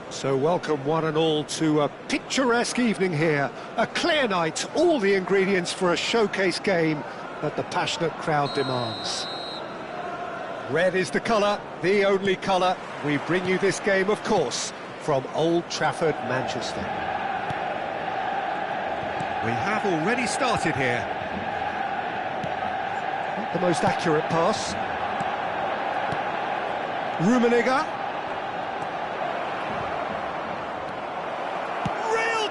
So welcome one and all to a picturesque evening here. A clear night, all the ingredients for a showcase game that the passionate crowd demands. Red is the colour, the only colour. We bring you this game, of course, from Old Trafford, Manchester. We have already started here. Not the most accurate pass. Rummenigge.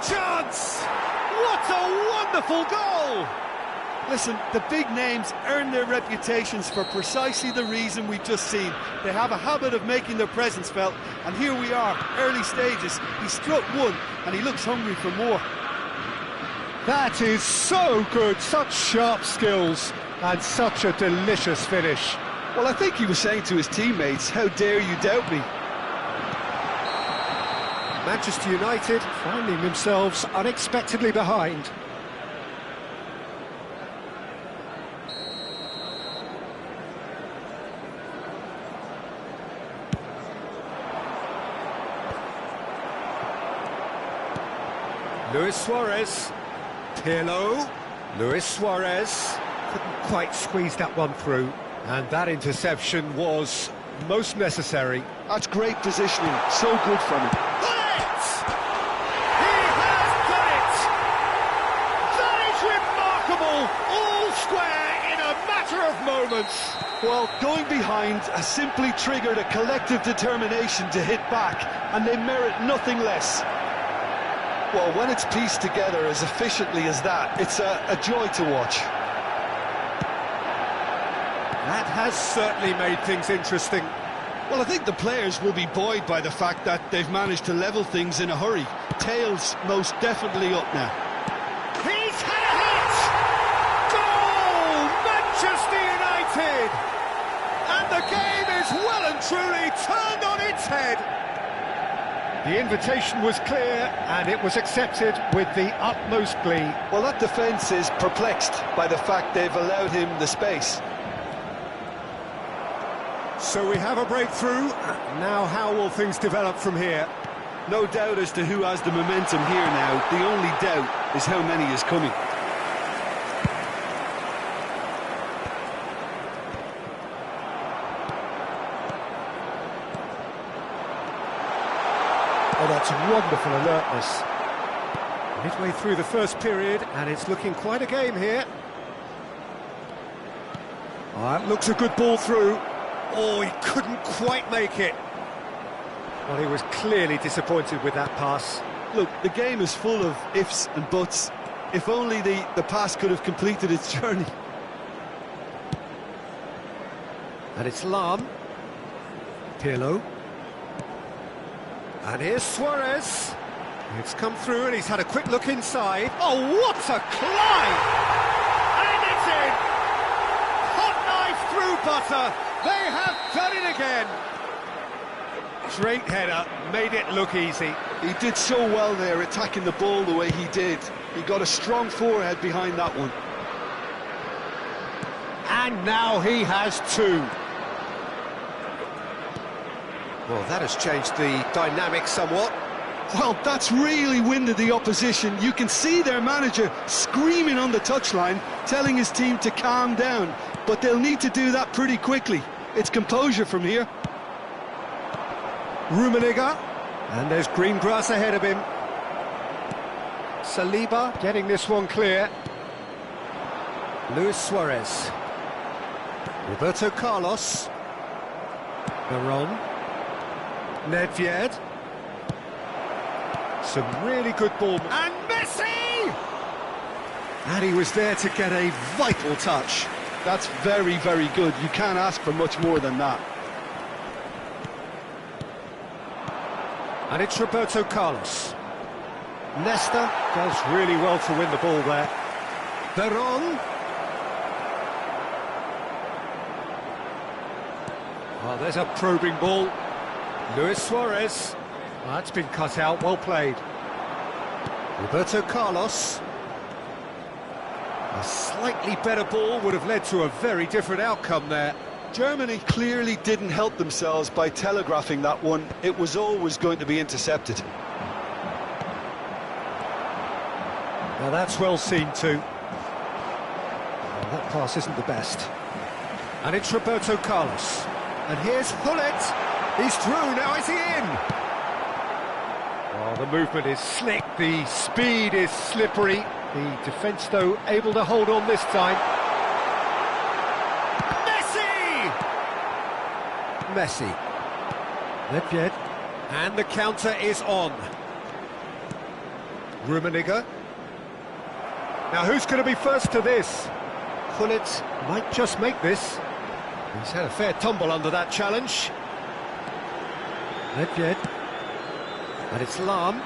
Chance! What a wonderful goal! Listen, the big names earn their reputations for precisely the reason we've just seen. They have a habit of making their presence felt, and here we are, early stages. He struck one, and he looks hungry for more. That is so good, such sharp skills, and such a delicious finish. Well, I think he was saying to his teammates, how dare you doubt me? Manchester United finding themselves unexpectedly behind. Luis Suarez. Pirlo. Luis Suarez couldn't quite squeeze that one through, and that interception was most necessary. That's great positioning, so good from him. All square in a matter of moments. Well, going behind has simply triggered a collective determination to hit back, and they merit nothing less. Well, when it's pieced together as efficiently as that, it's a joy to watch. That has certainly made things interesting. Well, I think the players will be buoyed by the fact that they've managed to level things in a hurry. Tails most definitely up now. He's had a hit! Goal! Manchester United! And the game is well and truly turned on its head. The invitation was clear and it was accepted with the utmost glee. Well, that defence is perplexed by the fact they've allowed him the space. So we have a breakthrough. Now how will things develop from here? No doubt as to who has the momentum here now. The only doubt is how many is coming. Oh, that's wonderful alertness. Midway through the first period, and it's looking quite a game here. Oh, that looks a good ball through. Oh, he couldn't quite make it. Well, he was clearly disappointed with that pass. Look, the game is full of ifs and buts. If only the pass could have completed its journey. And it's Lahm. Pirlo. And here's Suarez. It's come through and he's had a quick look inside. Oh, what a climb! And it's in! Hot knife through butter. They have done it again. Great header, made it look easy. He did so well there, attacking the ball the way he did. He got a strong forehead behind that one. And now he has two. Well, that has changed the dynamic somewhat. Well, that's really winded the opposition. You can see their manager screaming on the touchline, telling his team to calm down. But they'll need to do that pretty quickly. It's composure from here. Rummenigge. And there's green grass ahead of him. Saliba getting this one clear. Luis Suarez. Roberto Carlos. Veron. Nedved. Some really good ball. And Messi! And he was there to get a vital touch. That's very, very good. You can't ask for much more than that. And it's Roberto Carlos. Nesta does really well to win the ball there. Veron. Oh, there's a probing ball. Luis Suarez. Oh, that's been cut out, well played. Roberto Carlos. A slightly better ball would have led to a very different outcome there. Germany clearly didn't help themselves by telegraphing that one. It was always going to be intercepted. Now that's well seen too. Well, that pass isn't the best. And it's Roberto Carlos. And here's Hullet. He's through, now is he in? Well, the movement is slick, the speed is slippery. The defence, though, able to hold on this time. Messi. Nedved. And the counter is on. Rummenigge. Now who's going to be first to this? Hullet might just make this. He's had a fair tumble under that challenge. Nedved. And it's Lahm.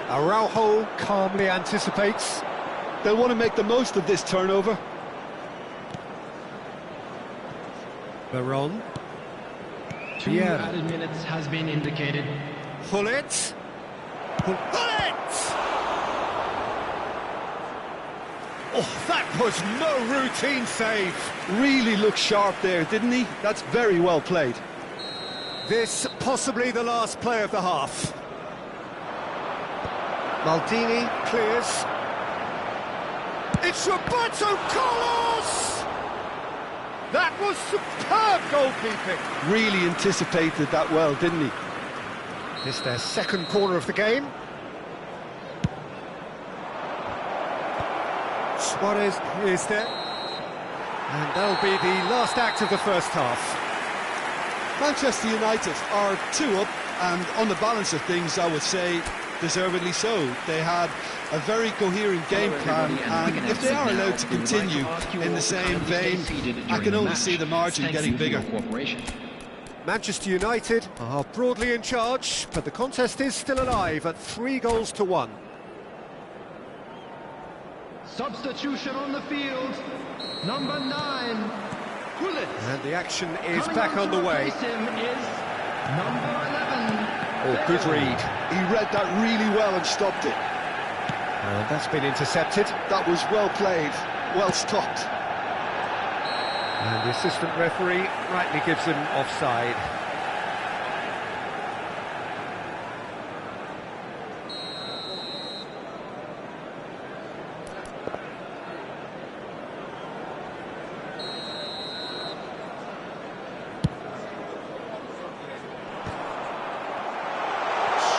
Araujo calmly anticipates. They'll want to make the most of this turnover. Veron. 2 added minutes has been indicated. Hullet. Hullet! Oh, that was no routine save. Really looked sharp there, didn't he? That's very well played. This possibly the last play of the half. Maldini clears. It's Roberto Carlos! That was superb goalkeeping. Really anticipated that well, didn't he? This their second corner of the game. Suarez is there. And that'll be the last act of the first half. Manchester United are 2 up, and on the balance of things, I would say deservedly so. They had a very coherent game plan, and if they are allowed to continue in the same vein, I can only see the margin getting bigger. Manchester United are broadly in charge, but the contest is still alive at 3-1. Substitution on the field, number 9, Hullet. And the action is back on the way. Him is number 11. Oh, good read. He read that really well and stopped it. And that's been intercepted. That was well played, well stopped. And the assistant referee rightly gives him offside.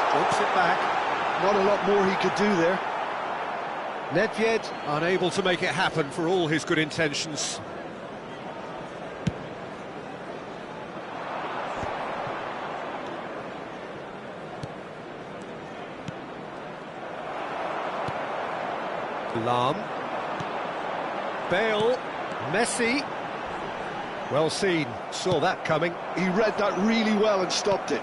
Strokes it back. Not a lot more he could do there. Nedved unable to make it happen for all his good intentions. Lahm. Bale. Messi. Well seen, saw that coming. He read that really well and stopped it.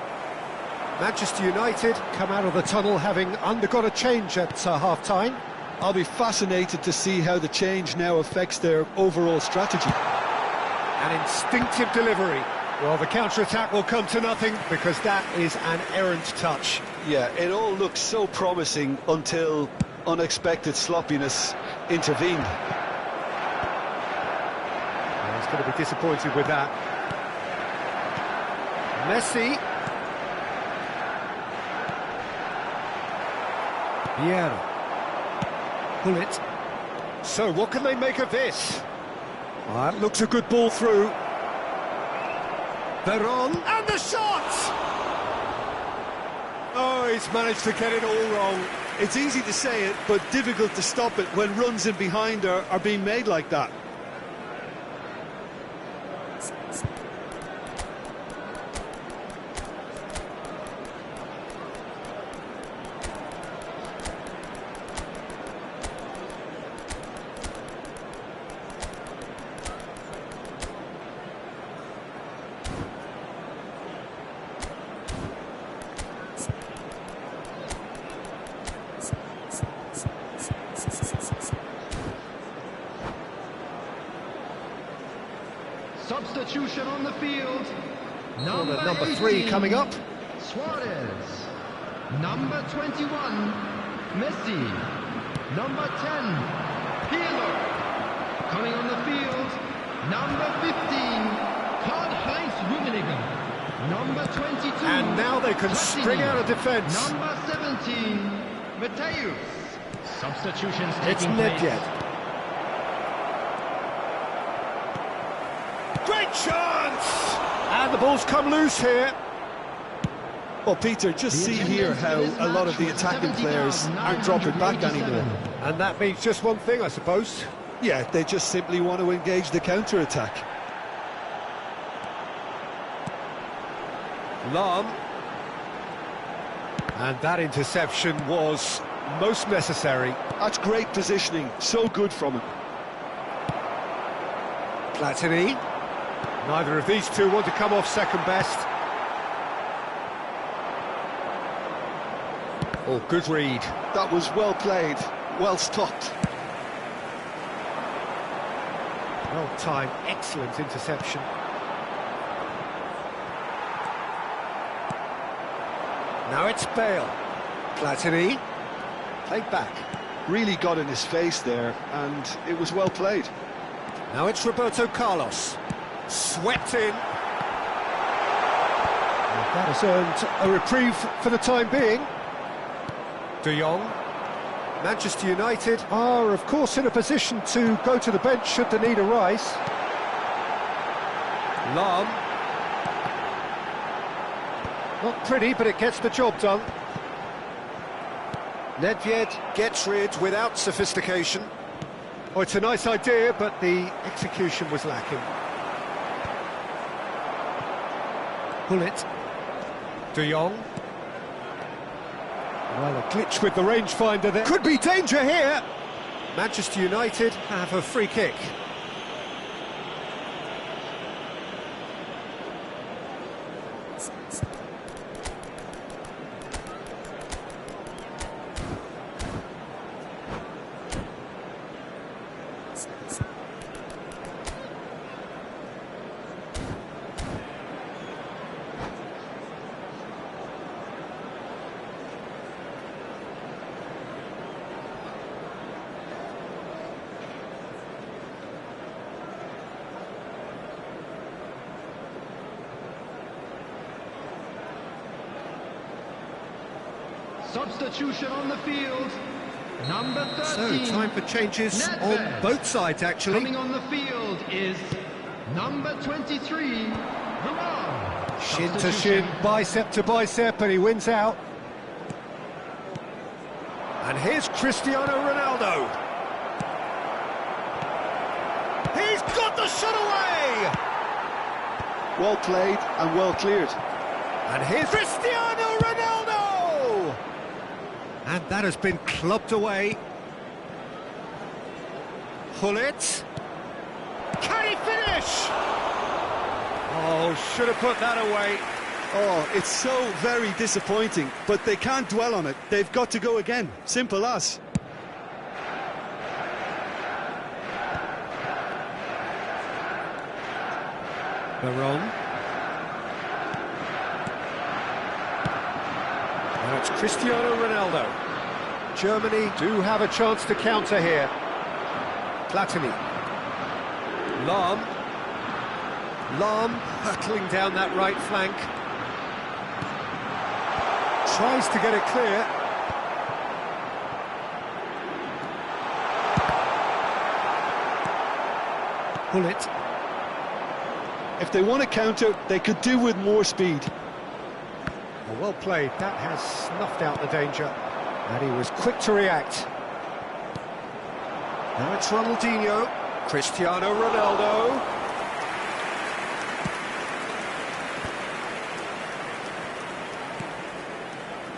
Manchester United come out of the tunnel having undergone a change at half-time. I'll be fascinated to see how the change now affects their overall strategy. An instinctive delivery. Well, the counter-attack will come to nothing because that is an errant touch. Yeah, it all looks so promising until unexpected sloppiness intervened. Well, he's going to be disappointed with that. Messi. Vieira. Hullet. So, what can they make of this? Well, that looks a good ball through. Veron, and the shot! Oh, he's managed to get it all wrong. It's easy to say it, but difficult to stop it when runs in behind are being made like that. Substitution on the field. Number 3 coming up. Suarez. Number 21, Messi. Number 10, Pirlo. Coming on the field, number 15, Karl-Heinz Rummenigge. Number 22. And now they can Platini. string out a defence. Number 17, Matthäus. Substitutions It's taking place. Nedved. Great chance! And the ball's come loose here. Well, Peter, just see here how a lot of the attacking players aren't dropping back anymore. And that means just one thing, I suppose. Yeah, they just simply want to engage the counter-attack. Lahm. And that interception was most necessary. That's great positioning, so good from him. Platini. Neither of these two want to come off second best. Oh, good read. That was well played, well stopped. Well timed, excellent interception. Now it's Bale. Platini. Played back. Really got in his face there, and it was well played. Now it's Roberto Carlos. Swept in. And that has earned a reprieve for the time being. De Jong. Manchester United are, of course, in a position to go to the bench should the need arise. Lahm. Not pretty, but it gets the job done. Nedved gets rid without sophistication. Oh, it's a nice idea, but the execution was lacking. Gullit. De Jong. Well, a glitch with the rangefinder there. Could be danger here. Manchester United have a free kick. Substitution on the field. Number 13. So, time for changes Nedved. on both sides, actually. Coming on the field is number 23, Varane. Shin to shin, bicep to bicep, and he wins out. And here's Cristiano Ronaldo. He's got the shot away! Well played and well cleared. And here's Cristiano Ronaldo! And that has been clubbed away. Gullit. Can he finish? Oh, should have put that away. Oh, it's so very disappointing, but they can't dwell on it. They've got to go again. Simple as. Varane. Now it's Cristiano Ronaldo. Germany do have a chance to counter here. Platini. Lahm. Lahm hurtling down that right flank. Tries to get it clear. Gullit. If they want to counter, they could do with more speed. Well played. That has snuffed out the danger. And he was quick to react. Now it's Ronaldinho, Cristiano Ronaldo.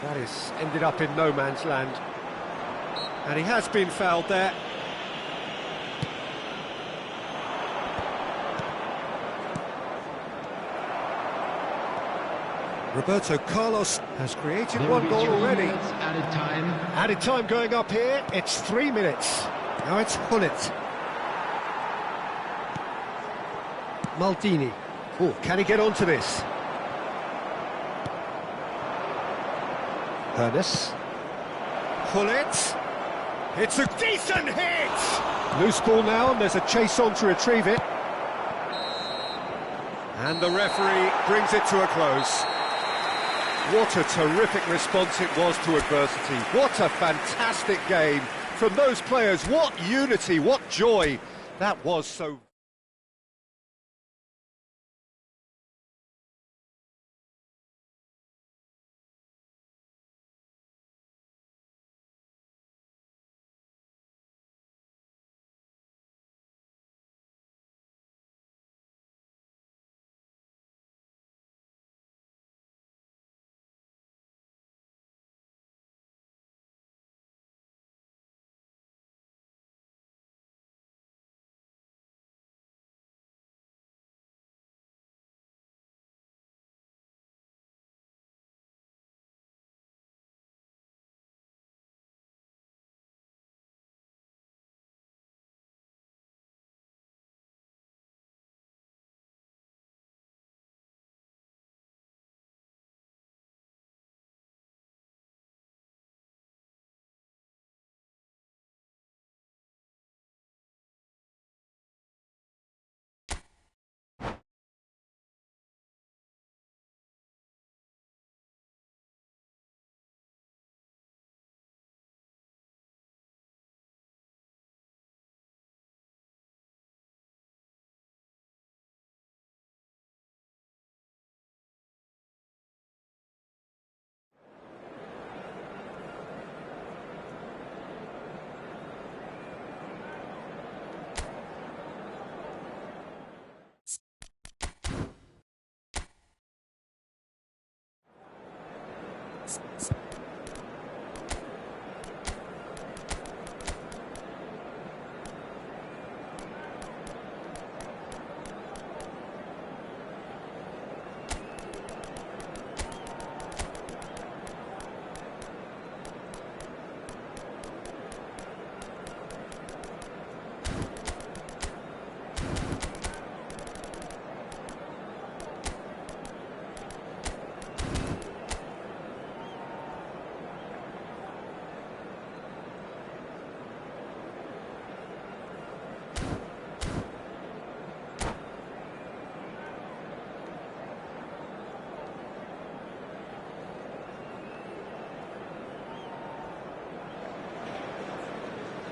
That is ended up in no man's land. And he has been fouled there. Roberto Carlos has created one goal already. Added time. Added time going up here, it's 3 minutes. Now it's Hullet. Maldini. Oh, can he get onto this? Ernest. Hullet. It's a decent hit! Loose ball now, and there's a chase on to retrieve it. And the referee brings it to a close. What a terrific response it was to adversity. What a fantastic game from those players. What unity, what joy. That was so...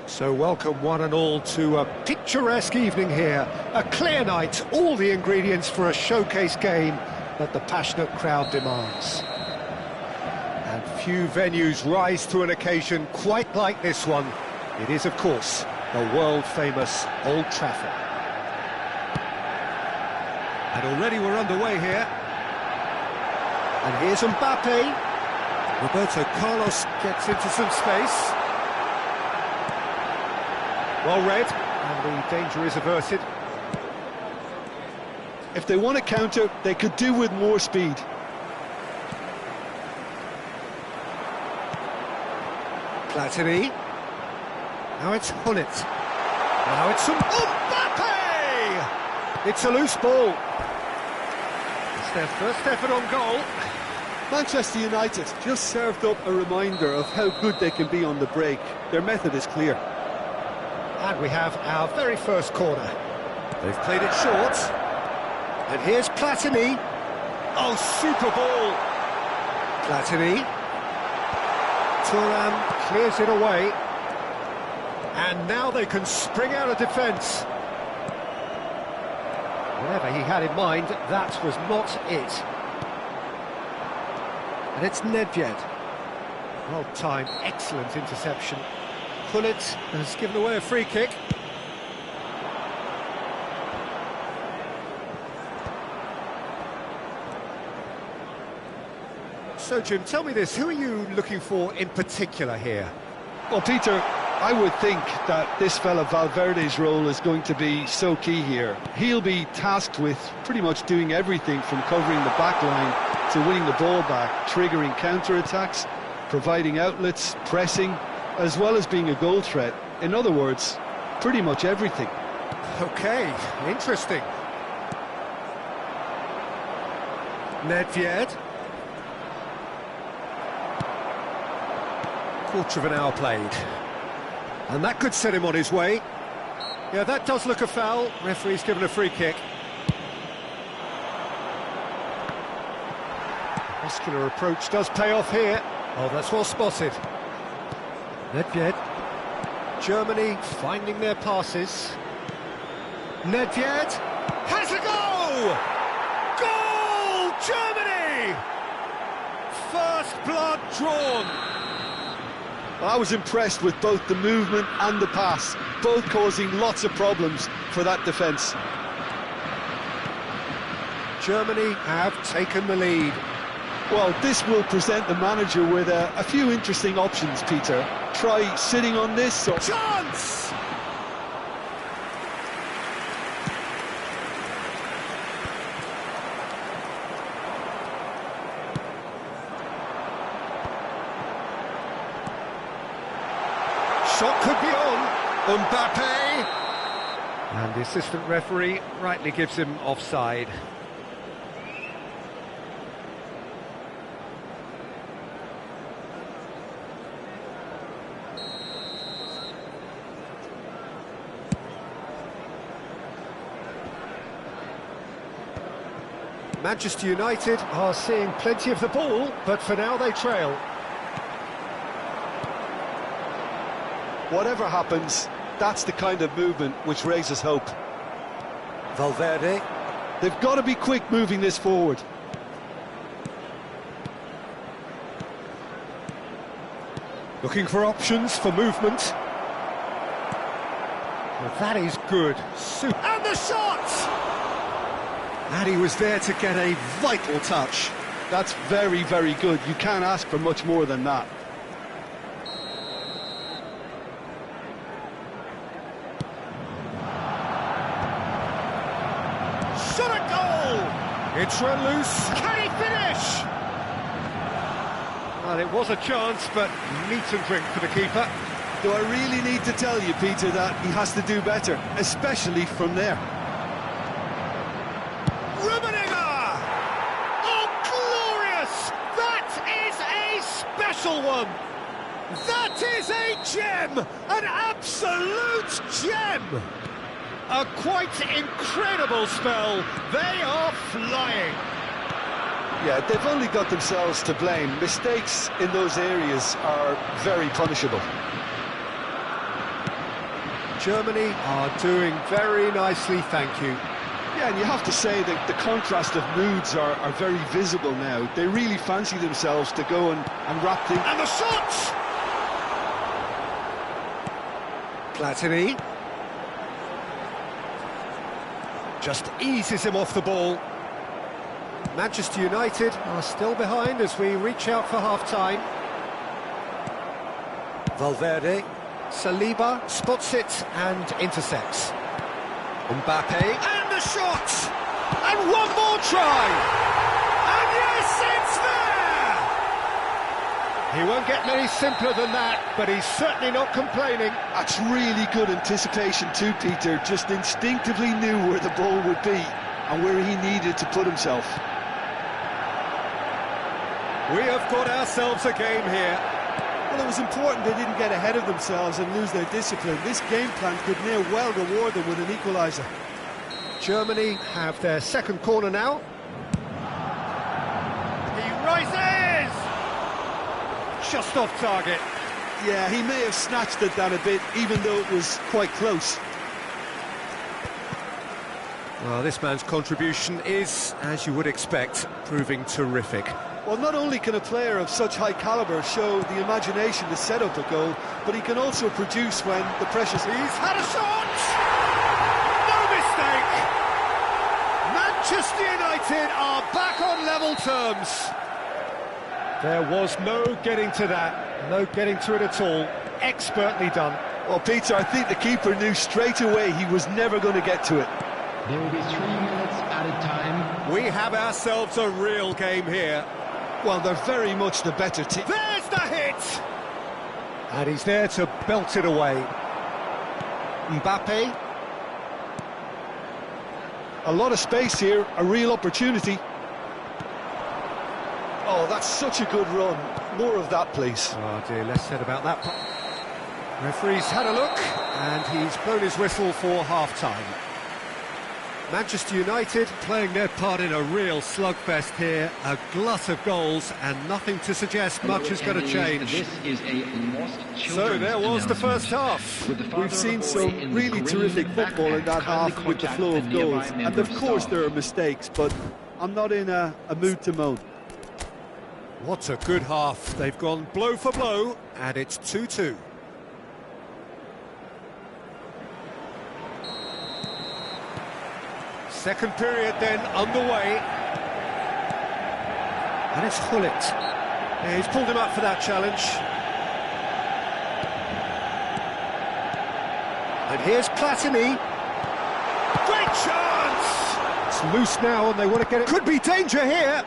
So welcome one and all to a picturesque evening here. A clear night, all the ingredients for a showcase game that the passionate crowd demands. And few venues rise to an occasion quite like this one. It is, of course, the world-famous Old Trafford. And already we're underway here. And here's Mbappe. Roberto Carlos gets into some space. Well read, and the danger is averted. If they want to counter, they could do with more speed. Platini. Now it's Hullet. Now it's Mbappe! It's a loose ball. It's their first effort on goal. Manchester United just served up a reminder of how good they can be on the break. Their method is clear. And we have our very first corner. They've played it short. And here's Platini. Oh, super ball. Platini. Thuram clears it away. And now they can spring out of defence. Whatever he had in mind, that was not it. And it's Nedved. Well timed, excellent interception. Gullit has given away a free kick. So, Jim, tell me this, who are you looking for in particular here? Well, Peter, I would think that this fella Valverde's role is going to be so key here. He'll be tasked with pretty much doing everything from covering the back line to winning the ball back, triggering counter-attacks, providing outlets, pressing, as well as being a goal threat. In other words, pretty much everything. Okay, interesting. Nedved. Quarter of an hour played. And that could set him on his way. Yeah, that does look a foul. Referee's given a free kick. Muscular approach does pay off here. Oh, that's well spotted. Nedved. Germany finding their passes. Nedved has a goal! Goal! Germany! First blood drawn. I was impressed with both the movement and the pass, both causing lots of problems for that defence. Germany have taken the lead. Well, this will present the manager with a few interesting options, Peter. Try sitting on this or... Chance! Shot could be on. Mbappe. And the assistant referee rightly gives him offside. Manchester United are seeing plenty of the ball, but for now they trail. Whatever happens, that's the kind of movement which raises hope. Valverde. They've got to be quick moving this forward. Looking for options for movement. Well, that is good. And the shot! And he was there to get a vital touch. That's very, very good. You can't ask for much more than that. Shot a goal! It's run loose. Can he finish? Well, it was a chance, but meat and drink for the keeper. Do I really need to tell you, Peter, that he has to do better, especially from there? Rummenigge! Oh, glorious! That is a special one! That is a gem! An absolute gem! A quite incredible spell. They are flying. Yeah, they've only got themselves to blame. Mistakes in those areas are very punishable. Germany are doing very nicely, thank you. Yeah, and you have to say that the contrast of moods are very visible now. They really fancy themselves to go and wrap things... And the shot! Platini. Just eases him off the ball. Manchester United are still behind as we reach out for half-time. Valverde. Saliba spots it and intercepts. Mbappe, and the shot! And one more try! And yes, it's there! He won't get many simpler than that, but he's certainly not complaining. That's really good anticipation too, Peter. Just instinctively knew where the ball would be and where he needed to put himself. We have got ourselves a game here. Well, it was important they didn't get ahead of themselves and lose their discipline. This game plan could near well reward them with an equaliser. Germany have their second corner now. He rises! Just off target. Yeah, he may have snatched it down a bit, even though it was quite close. Well, this man's contribution is, as you would expect, proving terrific. Well, not only can a player of such high calibre show the imagination to set up a goal, but he can also produce when the pressure's... He's had a shot! No mistake! Manchester United are back on level terms. There was no getting to that, no getting to it at all. Expertly done. Well, Peter, I think the keeper knew straight away he was never going to get to it. There will be 3 minutes added time. We have ourselves a real game here. Well, they're very much the better team. There's the hit! And he's there to belt it away. Mbappe. A lot of space here, a real opportunity. Oh, that's such a good run. More of that, please. Oh dear, less said about that. Referee's had a look, and he's blown his whistle for half-time. Manchester United playing their part in a real slugfest here, a glut of goals, and nothing to suggest much is going to change. This is a lost So there was the first half. We've seen some really terrific football in that half with the flow of goals. And of course there are mistakes, but I'm not in a mood to moan. What a good half. They've gone blow for blow, and it's 2-2. Second period then underway. And it's Gullit. Yeah, he's pulled him up for that challenge. And here's Platini. Great chance! It's loose now and they want to get it. Could be danger here.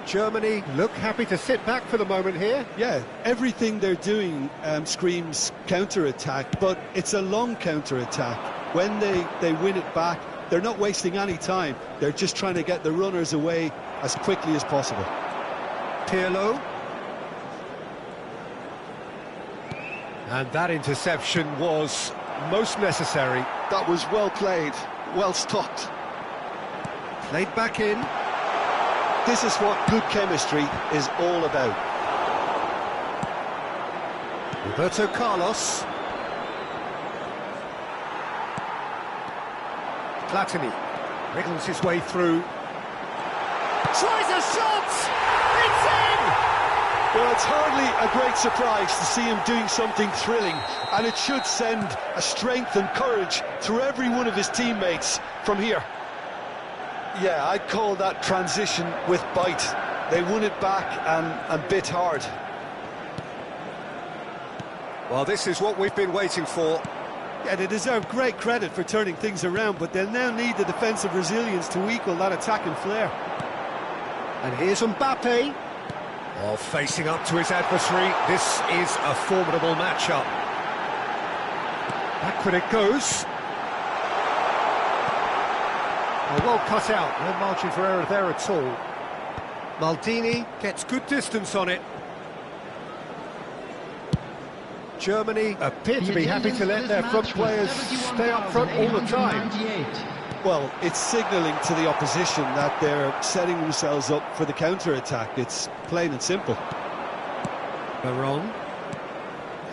Germany look happy to sit back for the moment here. Yeah, everything they're doing screams counter-attack, but it's a long counter-attack. When they win it back, they're not wasting any time. They're just trying to get the runners away as quickly as possible. Pirlo. And that interception was most necessary. That was well played, well stopped. Played back in. This is what good chemistry is all about. Roberto Carlos. Platini wriggles his way through. Tries a shot! It's in! Well, it's hardly a great surprise to see him doing something thrilling, and it should send a strength and courage through every one of his teammates from here. Yeah, I'd call that transition with bite. They won it back and bit hard. Well, this is what we've been waiting for. Yeah, they deserve great credit for turning things around, but they'll now need the defensive resilience to equal that attacking flair. And here's Mbappe. Oh, facing up to his adversary. This is a formidable matchup. Backward it goes. Oh, well cut out. No margin for error there at all. Maldini gets good distance on it. Germany appear to be happy to let their front players stay up front all the time. Well, it's signalling to the opposition that they're setting themselves up for the counter-attack. It's plain and simple. Baron.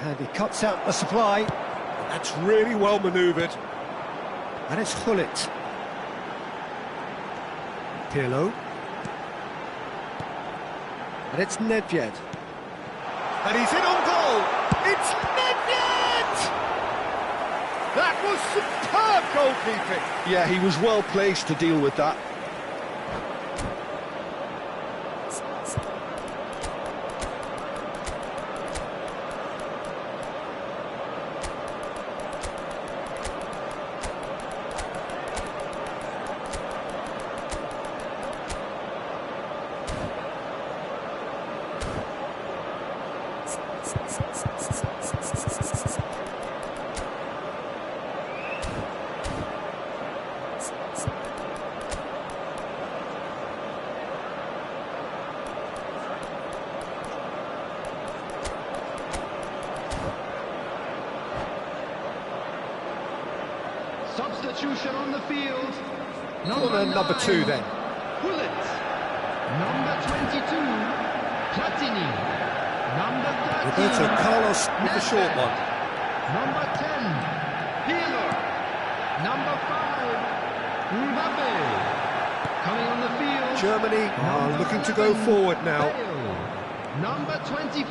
And he cuts out the supply. That's really well manoeuvred. And it's Gullit. Pirlo. And it's Nedved. And he's in on goal! It's Nedved! That was superb goalkeeping! Yeah, he was well placed to deal with that. Substitution on the field. Number 2 then. Gullit. Number 22, Platini. Number 13, Roberto Carlos with the short one. Number 10, Pirlo. Number 5, Mbappe. Coming on the field. Germany are looking to go forward now. Bale. Number 24,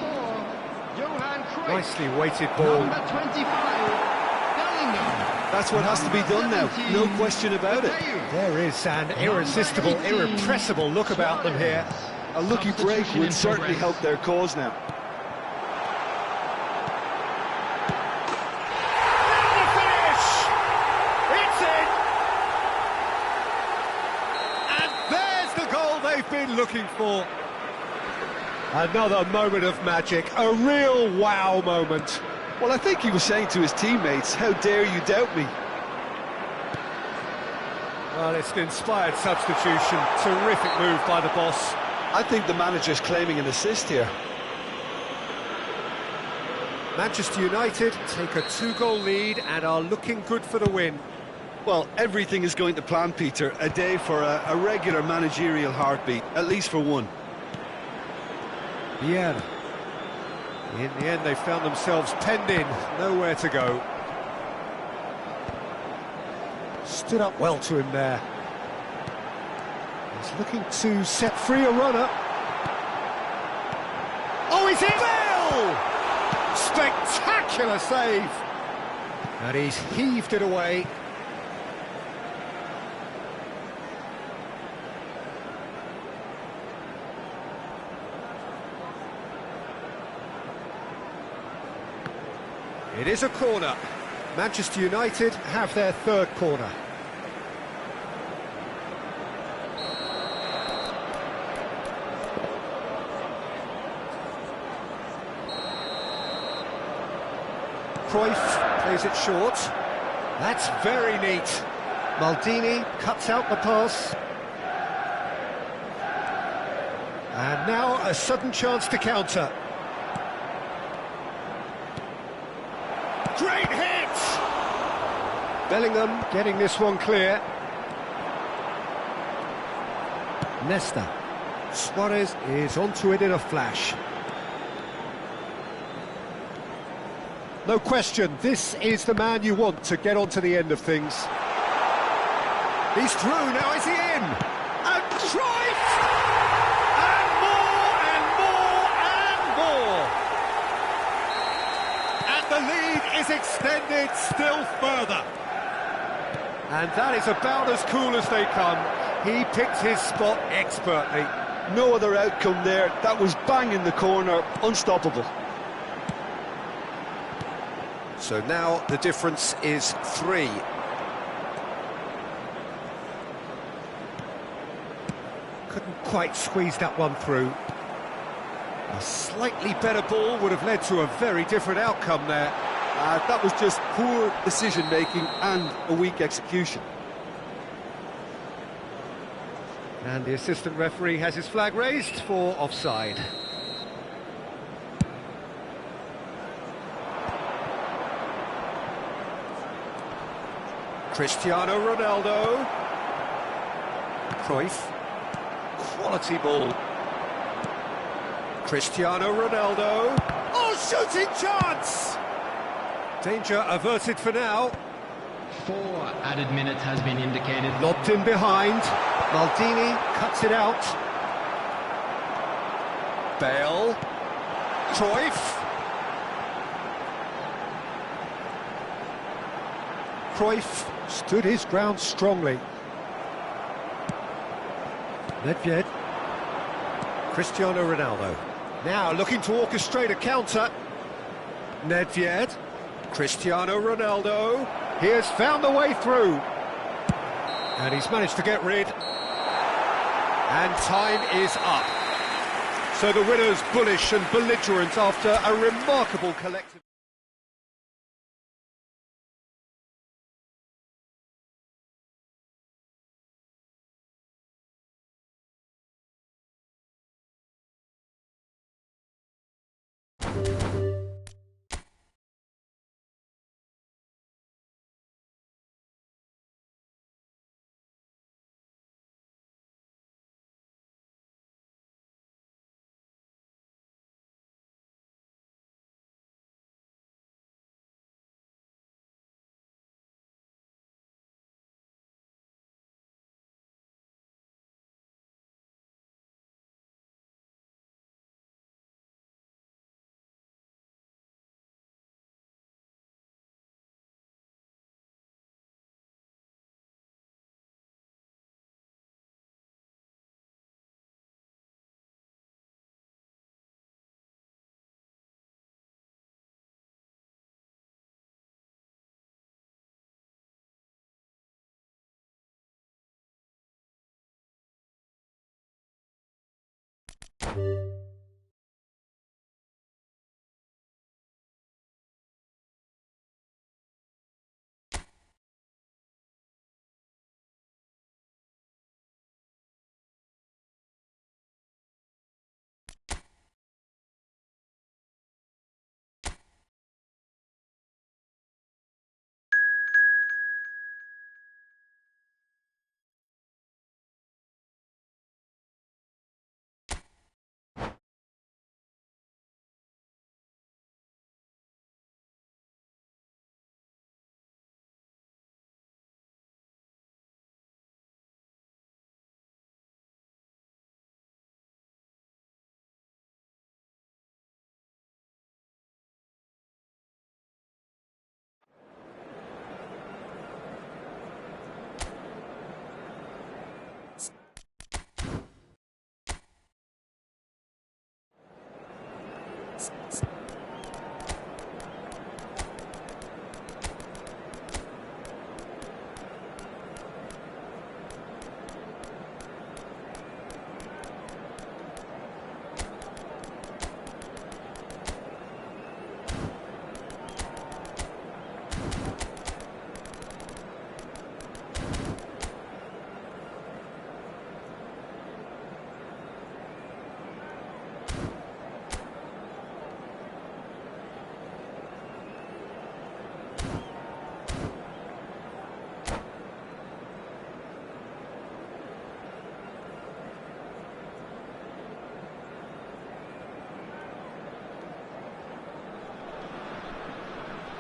Johan Cruyff. Nicely weighted ball. Number 25, Bellingham. That's what has to be done now, no question about it. There is an irresistible, irrepressible look about them here. A lucky break would certainly help their cause now. The finish! It's in! And there's the goal they've been looking for. Another moment of magic, a real wow moment. Well, I think he was saying to his teammates, how dare you doubt me? Well, it's an inspired substitution. Terrific move by the boss. I think the manager's claiming an assist here. Manchester United take a 2-goal lead and are looking good for the win. Well, everything is going to plan, Peter. A day for a regular managerial heartbeat, at least for one. Yeah. In the end, they found themselves penned in, nowhere to go. Stood up well to him there. He's looking to set free a runner. Oh, he's in! Bale! Spectacular save! And he's heaved it away. It is a corner. Manchester United have their third corner. Cruyff plays it short. That's very neat. Maldini cuts out the pass. And now a sudden chance to counter. Great hit! Bellingham getting this one clear. Nesta. Suarez is onto it in a flash. No question, this is the man you want to get onto the end of things. He's through, now is he in? And Cruyff! And more, and more, and more! And the lead is extended still further. And that is about as cool as they come. He picked his spot expertly. No other outcome there. That was bang in the corner, unstoppable. So now the difference is 3. Couldn't quite squeeze that one through. A slightly better ball would have led to a very different outcome there. That was just poor decision-making and a weak execution. And the assistant referee has his flag raised for offside. Cristiano Ronaldo. Cruyff. Quality ball. Cristiano Ronaldo. Oh, shooting chance! Danger averted for now. 4 added minutes has been indicated. Lobbed in behind. Maldini cuts it out. Bale. Cruyff. Cruyff stood his ground strongly. Nedved. Cristiano Ronaldo. Now looking to orchestrate a counter. Nedved. Cristiano Ronaldo. He has found the way through. And he's managed to get rid. And time is up. So the winner's bullish and belligerent after a remarkable collective.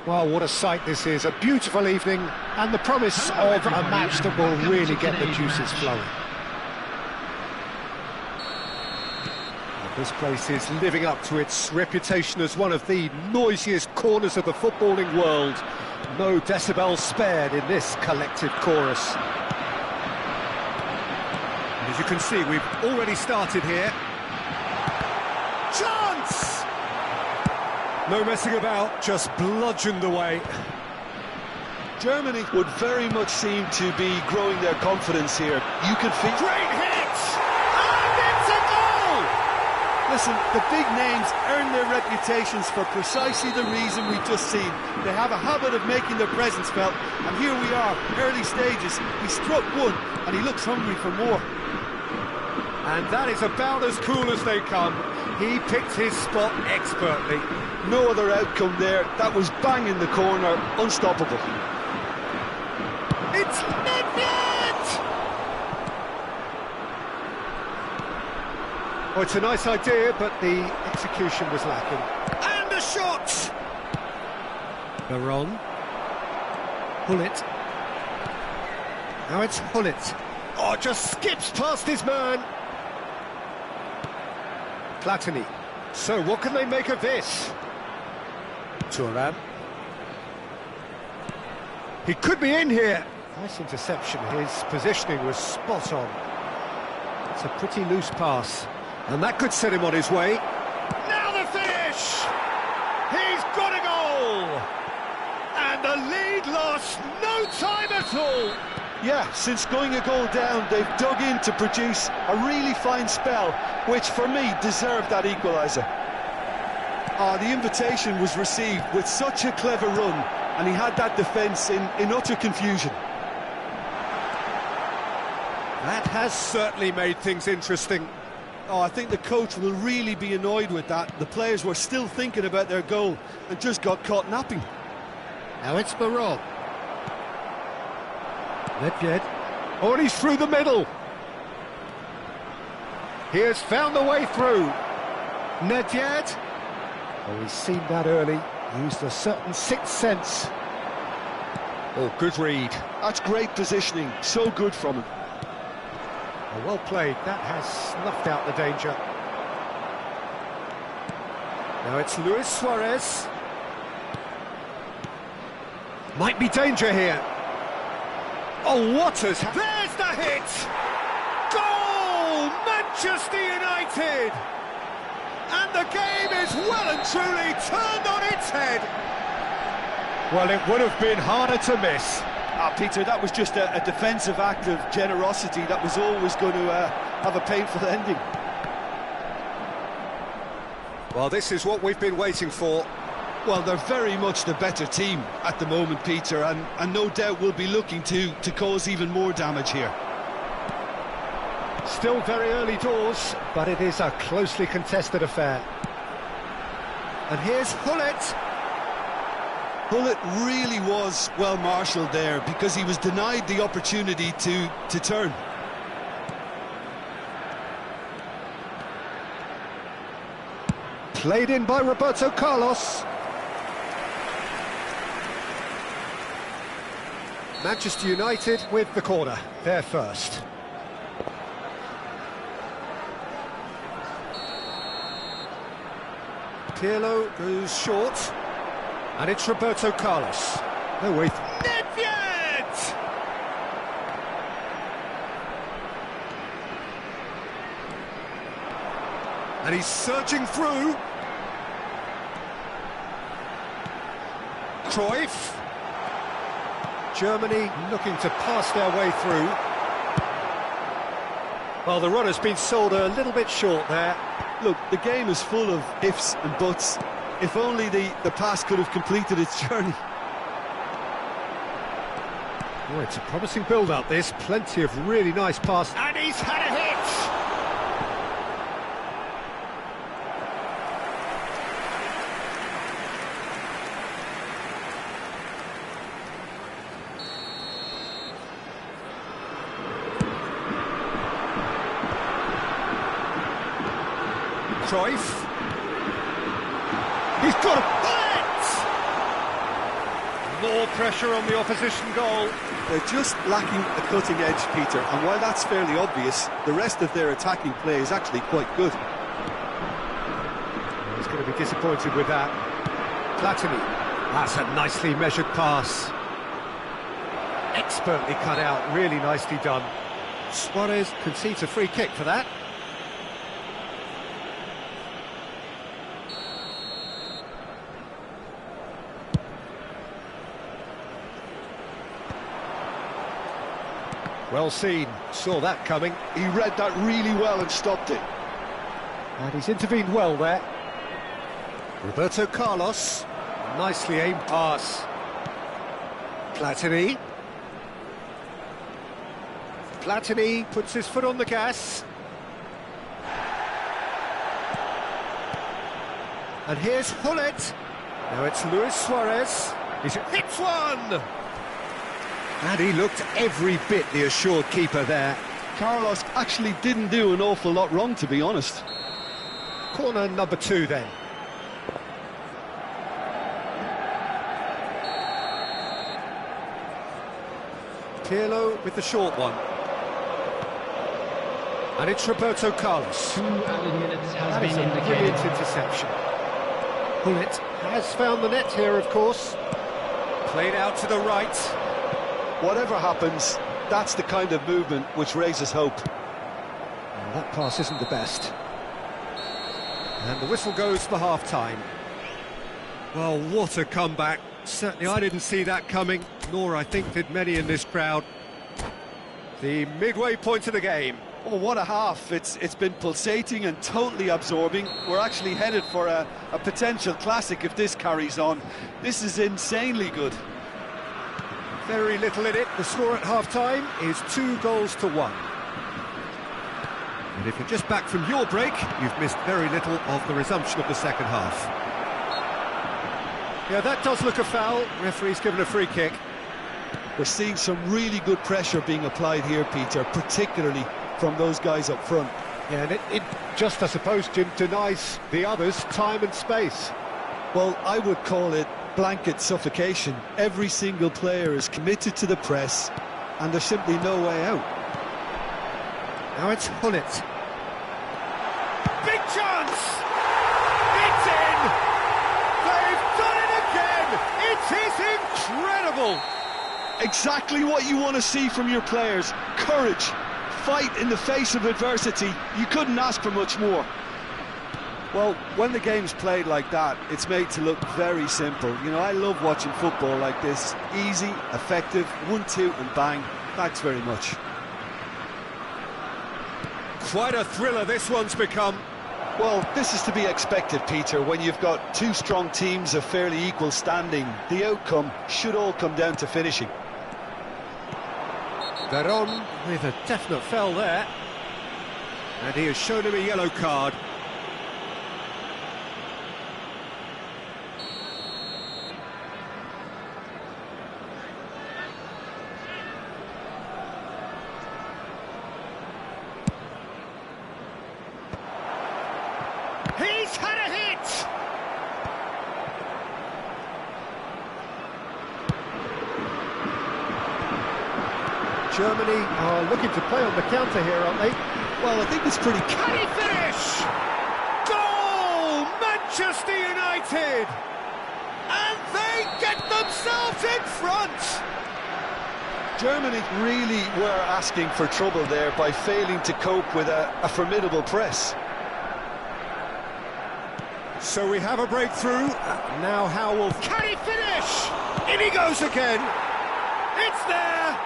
Well, what a sight this is. A beautiful evening and the promise of a match that will really get the juices flowing. This place is living up to its reputation as one of the noisiest corners of the footballing world. No decibels spared in this collective chorus. And as you can see, we've already started here. Chance! No messing about, just bludgeoned away. Germany would very much seem to be growing their confidence here. You could feel... Great hit! And it's a goal! Listen, the big names earn their reputations for precisely the reason we've just seen. They have a habit of making their presence felt, and here we are, early stages. He struck one, and he looks hungry for more. And that is about as cool as they come. He picked his spot expertly. No other outcome there. That was bang in the corner, unstoppable. It's Nedved! Oh, it's a nice idea, but the execution was lacking. And a shot! Baron. Hullet. Now it's Hullet. Oh, just skips past his man. Platini. So, what can they make of this? Thuram. He could be in here. Nice interception. His positioning was spot on. It's a pretty loose pass. And that could set him on his way. Now the finish! He's got a goal! And the lead lost no time at all! Yeah, since going a goal down, they've dug in to produce a really fine spell, which for me deserved that equaliser. The invitation was received with such a clever run, and he had that defence in utter confusion. That has certainly made things interesting. Oh, I think the coach will really be annoyed with that. The players were still thinking about their goal and just got caught napping. Now it's Baron. Nedved. Oh, and he's through the middle. He has found the way through. Nedved. Oh, he's seen that early. Used a certain sixth sense. Oh, good read. That's great positioning. So good from him. Oh, well played. That has snuffed out the danger. Now it's Luis Suarez. Might be danger here. Oh, what has... There's the hit! Goal! Manchester United! And the game is well and truly turned on its head. Well, it would have been harder to miss. Peter, that was just a defensive act of generosity that was always going to have a painful ending. Well, this is what we've been waiting for. Well, they're very much the better team at the moment, Peter, and no doubt will be looking to cause even more damage here. Still very early doors, but it is a closely contested affair. And here's Hullet. Hullet really was well marshalled there because he was denied the opportunity to turn. Played in by Roberto Carlos. Manchester United with the corner, there first. Pirlo goes short, and it's Roberto Carlos. No way. Nedved! And he's surging through. Cruyff. Germany looking to pass their way through. Well, the run has been sold a little bit short there. Look, the game is full of ifs and buts. If only the pass could have completed its journey. Oh, it's a promising build-up, this. Plenty of really nice passes. And he's had a hit! Cruyff. He's got a bullet! More pressure on the opposition goal. They're just lacking a cutting edge, Peter, and while that's fairly obvious, the rest of their attacking play is actually quite good. He's going to be disappointed with that. Platini. That's a nicely measured pass. Expertly cut out, really nicely done. Suarez concedes a free kick for that. Well seen, saw that coming. He read that really well and stopped it. And he's intervened well there. Roberto Carlos, nicely aimed pass. Platini. Platini puts his foot on the gas. And here's Hullet. Now it's Luis Suarez. He's hits one! And he looked every bit the assured keeper there. Carlos actually didn't do an awful lot wrong, to be honest. Corner number 2 then. Pirlo with the short one. And it's Roberto Carlos. 2 added minutes has That is been a brilliant indicated. interception. Hullet has found the net here, of course. Played out to the right. Whatever happens, that's the kind of movement which raises hope. Well, that pass isn't the best. And the whistle goes for half-time. Well, what a comeback. Certainly I didn't see that coming, nor I think did many in this crowd. The midway point of the game. Oh, what a half. It's been pulsating and totally absorbing. We're actually headed for a potential classic if this carries on. This is insanely good. Very little in it. The score at half-time is 2-1. And if you're just back from your break, you've missed very little of the resumption of the second half. Yeah, that does look a foul. Referee's given a free kick. We're seeing some really good pressure being applied here, Peter, particularly from those guys up front. Yeah, and it just, I suppose, Jim, denies the others time and space. Well, I would call it blanket suffocation. Every single player is committed to the press, and there's simply no way out. Now it's Hullet. Big chance! It's in! They've done it again! It is incredible! Exactly what you want to see from your players. Courage, fight in the face of adversity. You couldn't ask for much more. Well, when the game's played like that, it's made to look very simple. You know, I love watching football like this. Easy, effective, 1-2 and bang. Thanks very much. Quite a thriller this one's become. Well, this is to be expected, Peter. When you've got two strong teams of fairly equal standing, the outcome should all come down to finishing. Veron with a definite foul there. And he has shown him a yellow card. He's had a hit! Germany are looking to play on the counter here, aren't they? Well, I think it's pretty... Can he finish? Goal! Manchester United! And they get themselves in front! Germany really were asking for trouble there by failing to cope with a formidable press. So we have a breakthrough. Now how will... Can he finish? In he goes again. It's there.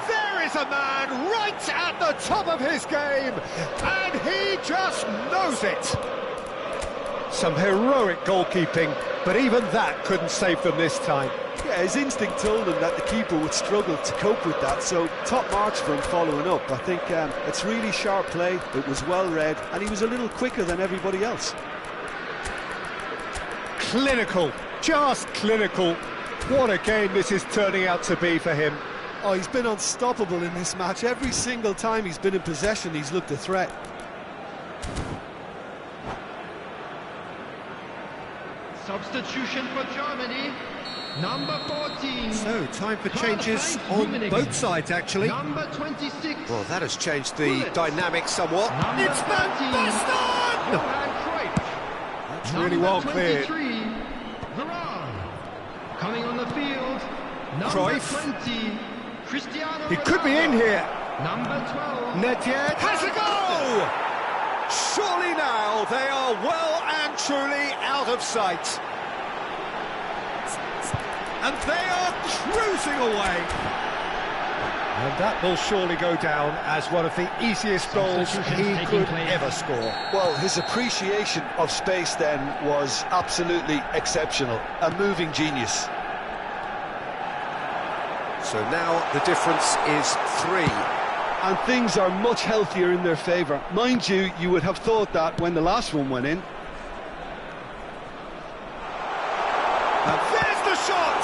There is a man right at the top of his game. And he just knows it. Some heroic goalkeeping, but even that couldn't save them this time. Yeah, his instinct told him that the keeper would struggle to cope with that, so top marks for him following up. I think it's really sharp play, it was well read, and he was a little quicker than everybody else. Clinical, just clinical. What a game this is turning out to be for him. Oh, he's been unstoppable in this match. Every single time he's been in possession, he's looked a threat. Substitution for Germany, number 14. So, time for changes on both sides, actually. Number 26. Well, that has changed the dynamic somewhat. Number It's Van 13. Basten! Johan Cruyff. That's really well cleared. 23, Varane. Coming on the field, number Cruyff. 20, Cristiano He could be Ronaldo. in here. Number 12. Nedved has a goal! Surely now they are well and truly out of sight. And they are cruising away. And that will surely go down as one of the easiest goals he could ever score. Well, his appreciation of space then was absolutely exceptional. A moving genius. So now the difference is 3. And things are much healthier in their favour. Mind you, you would have thought that when the last one went in. And there's the shot!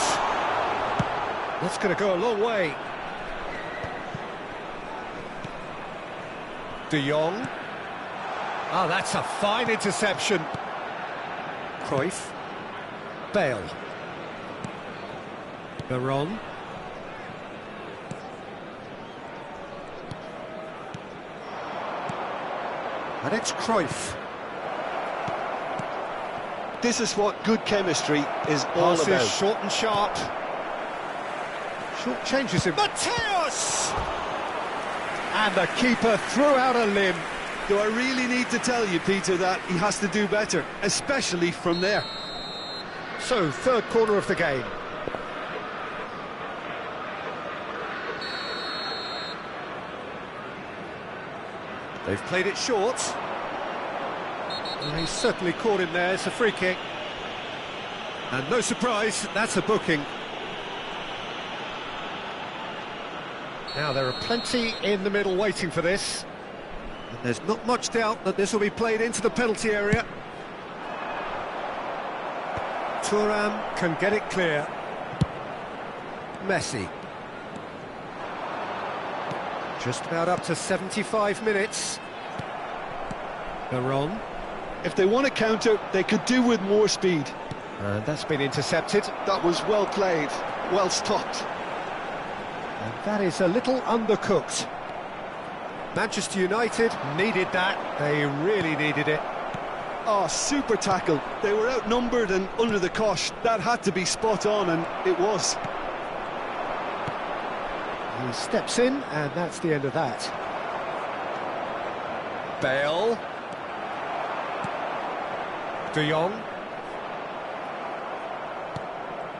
That's going to go a long way. De Jong. Oh, that's a fine interception. Cruyff. Bale. Veron. And it's Cruyff. This is what good chemistry is all Passes about. short and sharp. Short changes him. Mateus! And the keeper threw out a limb. Do I really need to tell you, Peter, that he has to do better, especially from there? So, third corner of the game. They've played it short. And he's certainly caught him there. It's a free kick. And no surprise, that's a booking. Now, there are plenty in the middle waiting for this. And there's not much doubt that this will be played into the penalty area. Thuram can get it clear. Messi. Just about up to 75 minutes. Veron. If they want to counter, they could do with more speed. And that's been intercepted. That was well played, well stopped. And that is a little undercooked. Manchester United needed that. They really needed it. Oh, super tackle. They were outnumbered and under the cosh. That had to be spot on, and it was. He steps in, and that's the end of that. Bale. De Jong.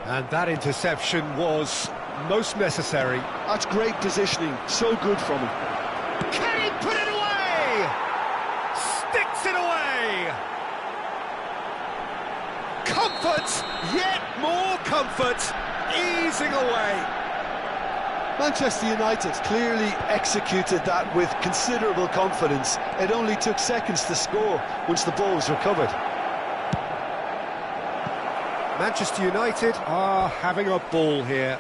And that interception was most necessary. That's great positioning, so good from him. Can he put it away? Sticks comfort, easing away. Manchester United clearly executed that with considerable confidence. It only took seconds to score once the ball was recovered. Manchester United are having a ball here.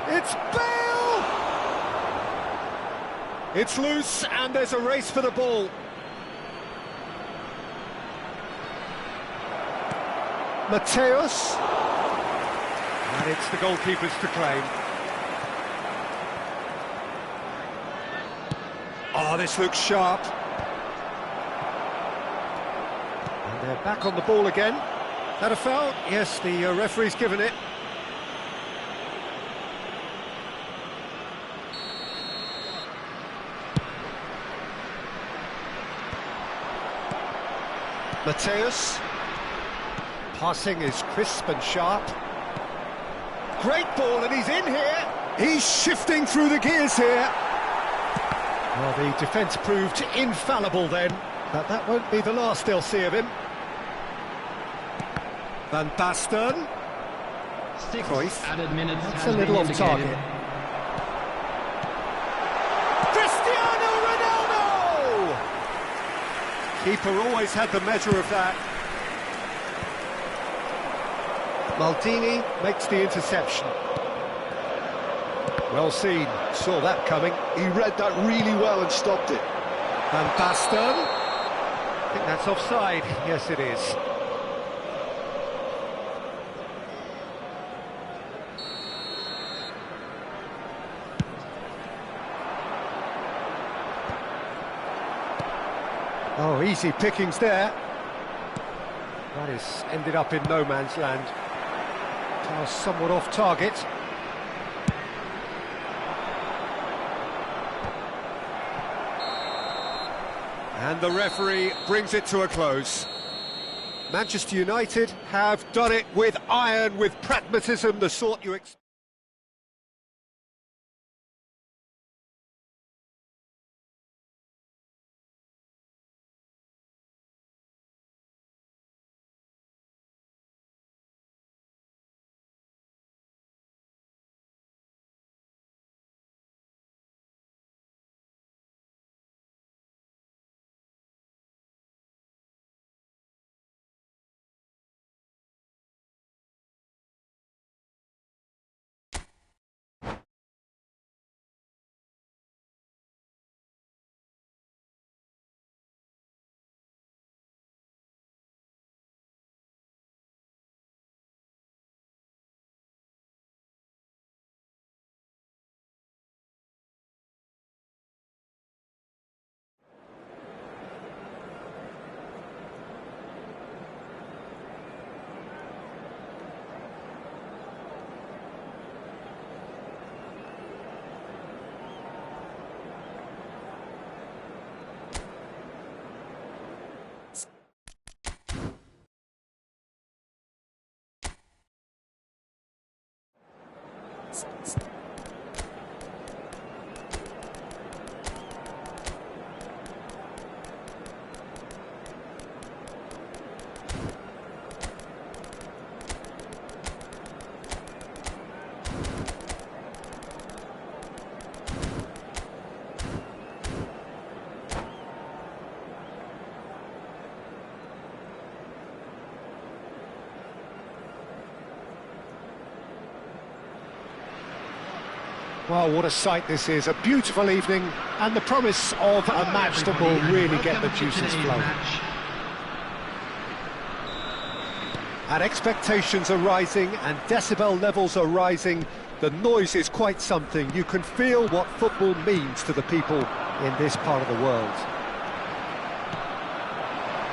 It's Bale! It's loose and there's a race for the ball. Mateus. And it's the goalkeepers to claim. Oh, this looks sharp. And they're back on the ball again. That a foul? Yes, the referee's given it. Mateus. Passing is crisp and sharp. Great ball, and he's in here. He's shifting through the gears here. Well, the defence proved infallible then, but that won't be the last they'll see of him. Van Basten. Six added minutes. That's a little off target. Cristiano Ronaldo! Keeper always had the measure of that. Maldini makes the interception. Well seen, saw that coming. He read that really well and stopped it. Van Basten. I think that's offside. Yes, it is. Oh, easy pickings there. That is ended up in no man's land. Pass somewhat off target. And the referee brings it to a close. Manchester United have done it with iron, with pragmatism, the sort you expect. Well, what a sight this is, a beautiful evening, and the promise of a match that will really get the juices flowing. And expectations are rising, and decibel levels are rising. The noise is quite something. You can feel what football means to the people in this part of the world.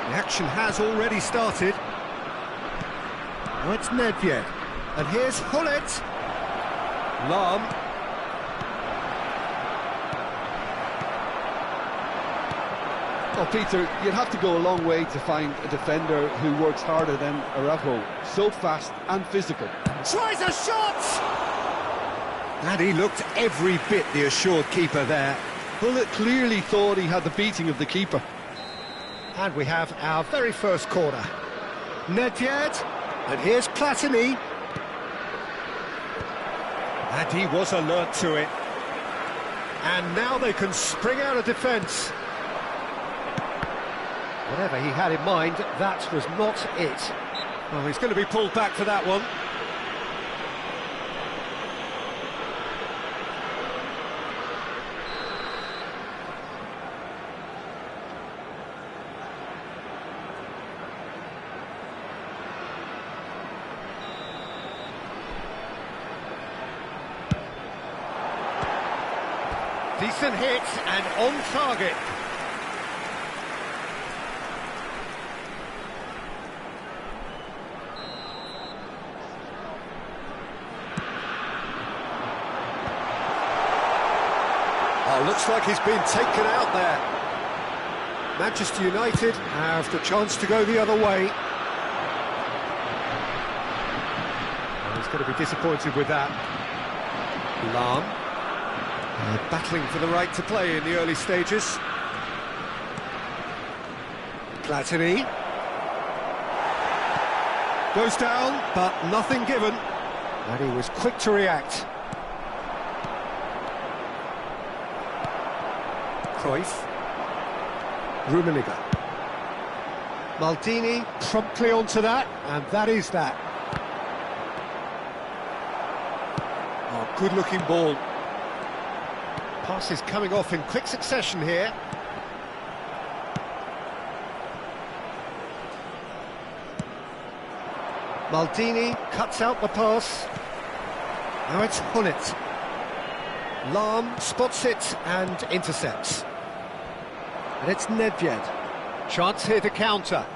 The action has already started. Now it's Nedved, and here's Hullet. Lahm. Oh, Peter, you'd have to go a long way to find a defender who works harder than Araujo. So fast and physical. Tries a shot! And he looked every bit the assured keeper there. Bullet clearly thought he had the beating of the keeper. And we have our very first corner. Nedved, and here's Platini. And he was alert to it. And now they can spring out of defence. Whatever he had in mind, that was not it. Well, he's going to be pulled back for that one. Decent hit and on target. Oh, looks like he's been taken out there. Manchester United have the chance to go the other way. Oh, he's going to be disappointed with that. Lahm. Battling for the right to play in the early stages. Platini. Goes down, but nothing given. And he was quick to react. Cruyff. Rummenigge. Maldini promptly onto that, and that is that. Oh, good-looking ball. Passes coming off in quick succession here. Maldini cuts out the pass. Now it's Gullit. Lahm spots it and intercepts. And it's Nedved. Chance here to counter.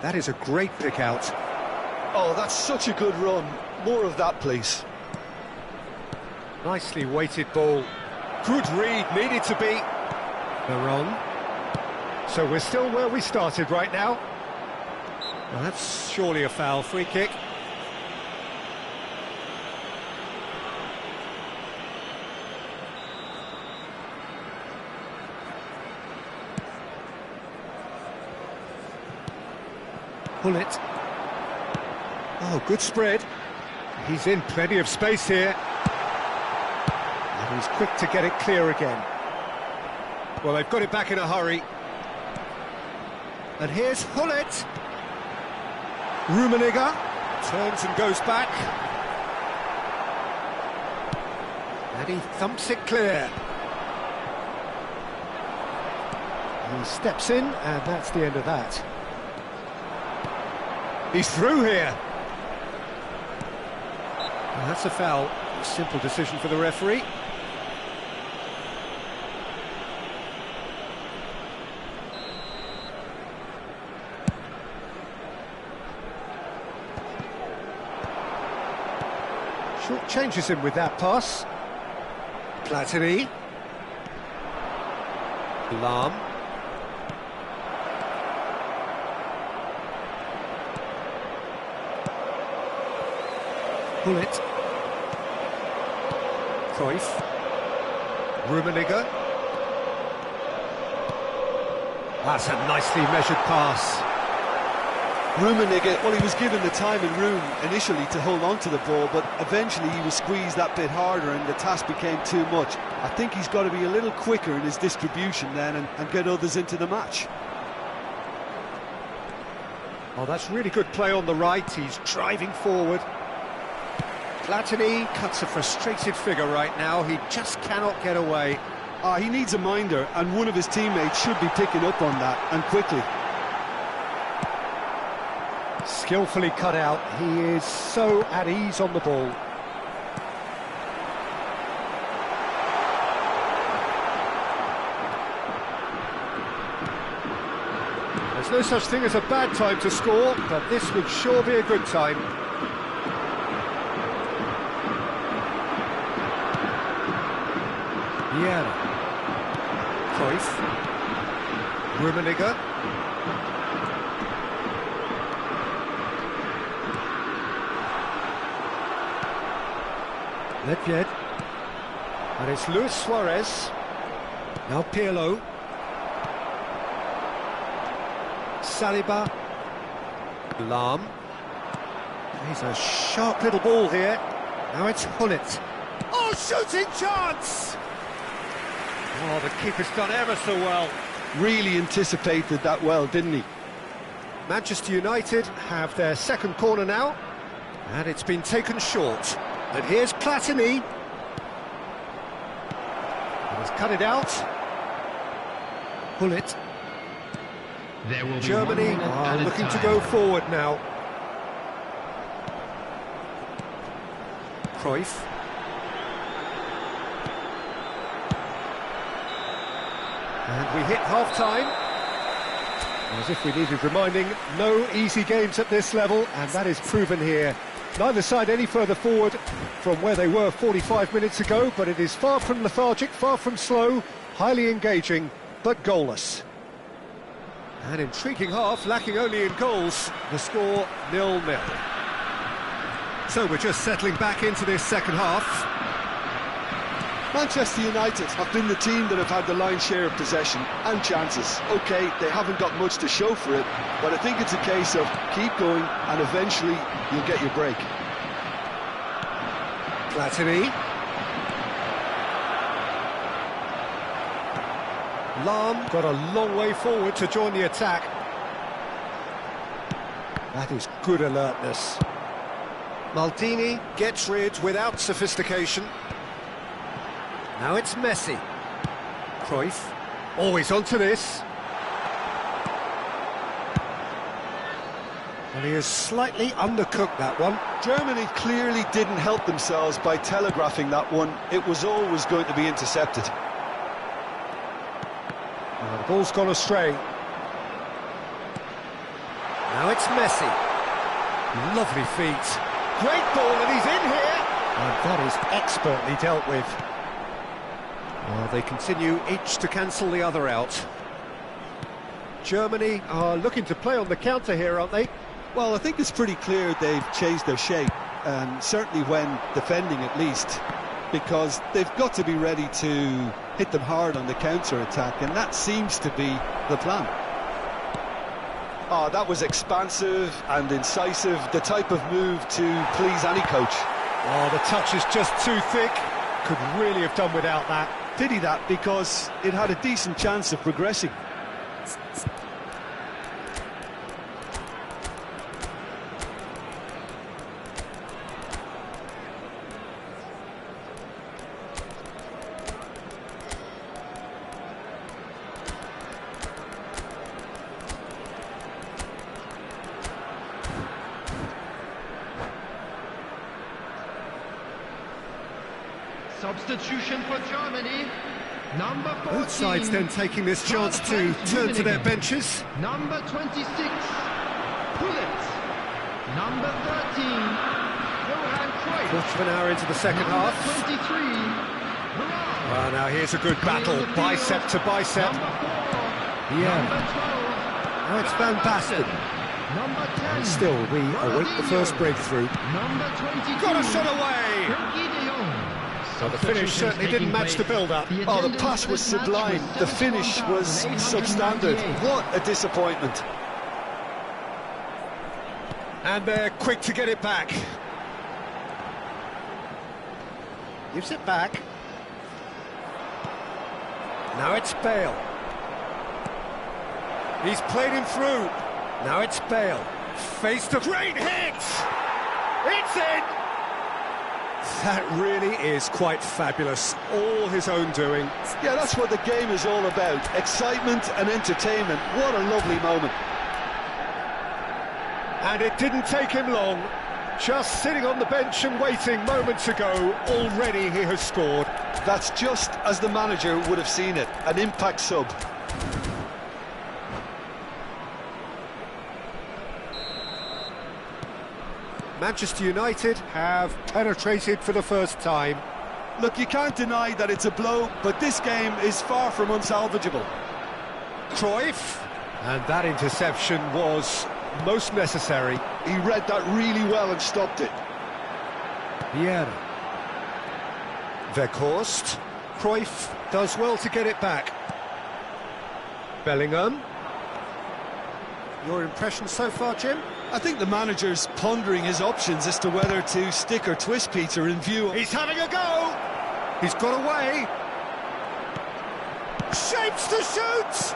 That is a great pick out. Oh, that's such a good run. More of that, please. Nicely weighted ball. Good read, needed to be. They're wrong. So we're still where we started right now. Well, that's surely a foul. Free kick. Gullit. Oh, good spread. He's in plenty of space here. And he's quick to get it clear again. Well, they've got it back in a hurry. And here's Gullit. Rummenigge turns and goes back. And he thumps it clear. He steps in, and that's the end of that. He's through here. And that's a foul. Simple decision for the referee. Short changes him with that pass. Platini. Lahm. Gullit. Cruyff. Rummenigge. That's a nicely measured pass. Rummenigge, well, he was given the time and room initially to hold on to the ball, but eventually he was squeezed that bit harder and the task became too much. I think he's got to be a little quicker in his distribution then and get others into the match. Oh, that's really good play on the right. He's driving forward. Platini cuts a frustrated figure right now. He just cannot get away. He needs a minder, and one of his teammates should be picking up on that, and quickly. Skillfully cut out. He is so at ease on the ball. There's no such thing as a bad time to score, but this would sure be a good time. Vieira. Cruyff. Rummenigge. Nedved. And it's Luis Suarez. Now Pirlo. Saliba. Lahm. He's a sharp little ball here. Now it's Gullit. Oh, shooting chance! Oh, the keeper's done ever so well. Really anticipated that well, didn't he? Manchester United have their second corner now, and it's been taken short. And here's Platini. He's cut it out. Gullit. There will be Germany 1 minute are added looking to time. go forward now. Cruyff. And we hit half-time. As if we needed reminding, no easy games at this level, and that is proven here. Neither side any further forward from where they were 45 minutes ago, but it is far from lethargic, far from slow, highly engaging, but goalless. An intriguing half, lacking only in goals. The score 0-0. So we're just settling back into this second half. Manchester United have been the team that have had the lion's share of possession and chances. OK, they haven't got much to show for it, but I think it's a case of keep going and eventually you'll get your break. Platini. Lahm got a long way forward to join the attack. That is good alertness. Maldini gets rid without sophistication. Now it's Messi. Cruyff. Always onto this. And he has slightly undercooked that one. Germany clearly didn't help themselves by telegraphing that one. It was always going to be intercepted. And the ball's gone astray. Now it's Messi. Lovely feet. Great ball, and he's in here. And that is expertly dealt with. Well, they continue each to cancel the other out. Germany are looking to play on the counter here, aren't they? Well, I think it's pretty clear they've changed their shape, and certainly when defending at least, because they've got to be ready to hit them hard on the counter-attack, and that seems to be the plan. Oh, that was expansive and incisive, the type of move to please any coach. Oh, the touch is just too thick. Could really have done without that. Pity that, because it had a decent chance of progressing. Substitution for Germany. Number 14. Both sides then taking this chance to turn to their benches. Number 26, Gullit. Number 13, Johan Cruyff. Quarter of an hour into the second half. Number 23, Varane. Well, now here's a good battle, bicep to bicep. Number 4, Yeah. Number 12, Now it's Van Basten. Number 10, And still, we await the first breakthrough. Number 22, Got a shot away! Frenkie de Jong. Well, the finish certainly didn't match the build-up. Oh, the pass was sublime. The finish was substandard. What a disappointment. And they're quick to get it back. Gives it back. Now it's Bale. He's played him through. Now it's Bale. Face to great hit! It's in! That really is quite fabulous. All his own doing. Yeah, that's what the game is all about. Excitement and entertainment. What a lovely moment. And it didn't take him long. Just sitting on the bench and waiting moments ago, already he has scored. That's just as the manager would have seen it. An impact sub. Manchester United have penetrated for the first time. Look, you can't deny that it's a blow, but this game is far from unsalvageable. Cruyff. And that interception was most necessary. He read that really well and stopped it. Vieira. Weghorst. Cruyff does well to get it back. Bellingham. Your impression so far, Jim? I think the manager's pondering his options as to whether to stick or twist Peter in view. He's having a go! He's got away! Shapes to shoot!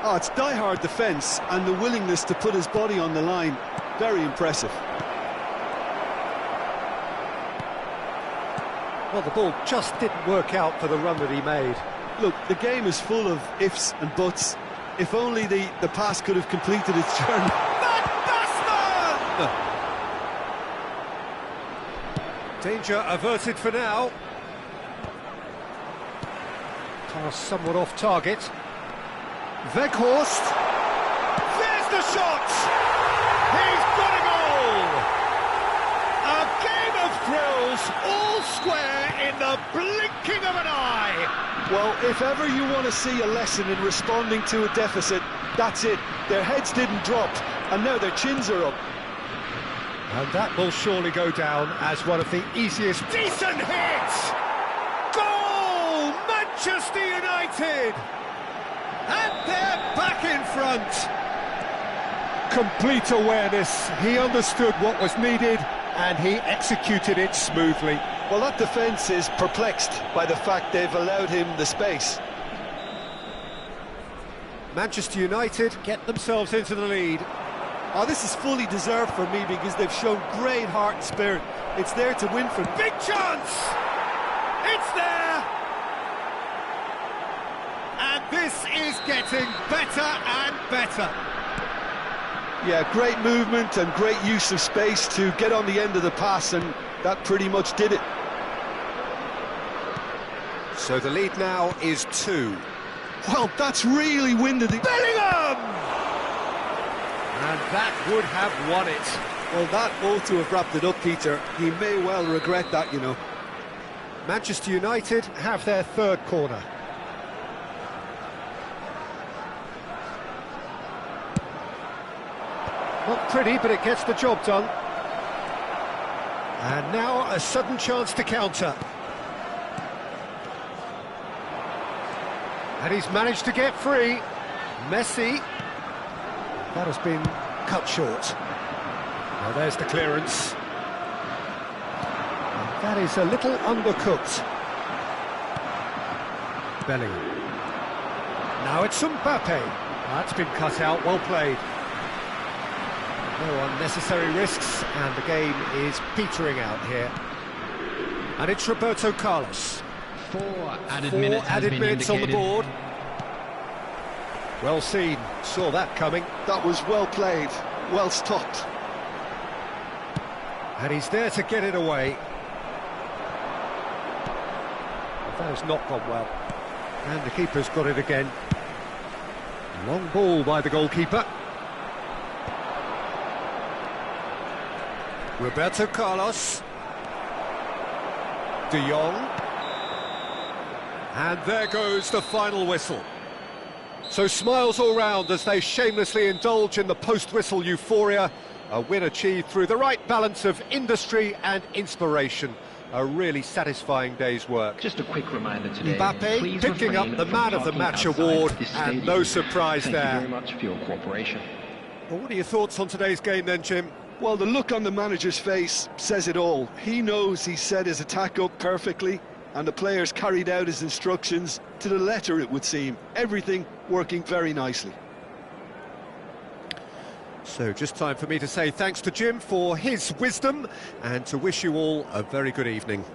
Oh, it's die-hard defence and the willingness to put his body on the line. Very impressive. Well, the ball just didn't work out for the run that he made. Look, the game is full of ifs and buts. If only the pass could have completed its journey. Danger averted for now. Pass somewhat off target. Weghorst. There's the shot! He's got a goal! A game of thrills, all square in the blinking of an eye! Well, if ever you want to see a lesson in responding to a deficit, that's it. Their heads didn't drop, and now their chins are up. And that will surely go down as one of the easiest... Decent hit! Goal! Manchester United! And they're back in front! Complete awareness. He understood what was needed, and he executed it smoothly. Well, that defence is perplexed by the fact they've allowed him the space. Manchester United get themselves into the lead. Oh, this is fully deserved for me because they've shown great heart and spirit. It's there to win for... Big chance! It's there! And this is getting better and better. Yeah, great movement and great use of space to get on the end of the pass, and that pretty much did it. So the lead now is 2. Well, that's really winded it. Bellingham! And that would have won it. Well, that ought to have wrapped it up, Peter. He may well regret that, you know. Manchester United have their third corner. Not pretty, but it gets the job done. And now a sudden chance to counter. And he's managed to get free. Messi. That has been cut short. Now there's the clearance. And that is a little undercooked. Bellingham. Now it's Mbappe. That's been cut out, well played. No unnecessary risks, and the game is petering out here. And it's Roberto Carlos. Four added Four minutes has added been minutes on the indicated. board. Well seen, saw that coming. That was well played, well stopped. And he's there to get it away. That has not gone well. And the keeper's got it again. Long ball by the goalkeeper. Roberto Carlos. De Jong. And there goes the final whistle. So smiles all round as they shamelessly indulge in the post-whistle euphoria. A win achieved through the right balance of industry and inspiration. A really satisfying day's work. Just a quick reminder today. Mbappe please picking up refrain the from man of the parking match outside award, this and stadium. no surprise Thank there. you very much for your cooperation. Well, what are your thoughts on today's game then, Jim? Well, the look on the manager's face says it all. He knows he set his attack up perfectly, and the players carried out his instructions to the letter, it would seem. Everything working very nicely. So just time for me to say thanks to Jim for his wisdom, and to wish you all a very good evening.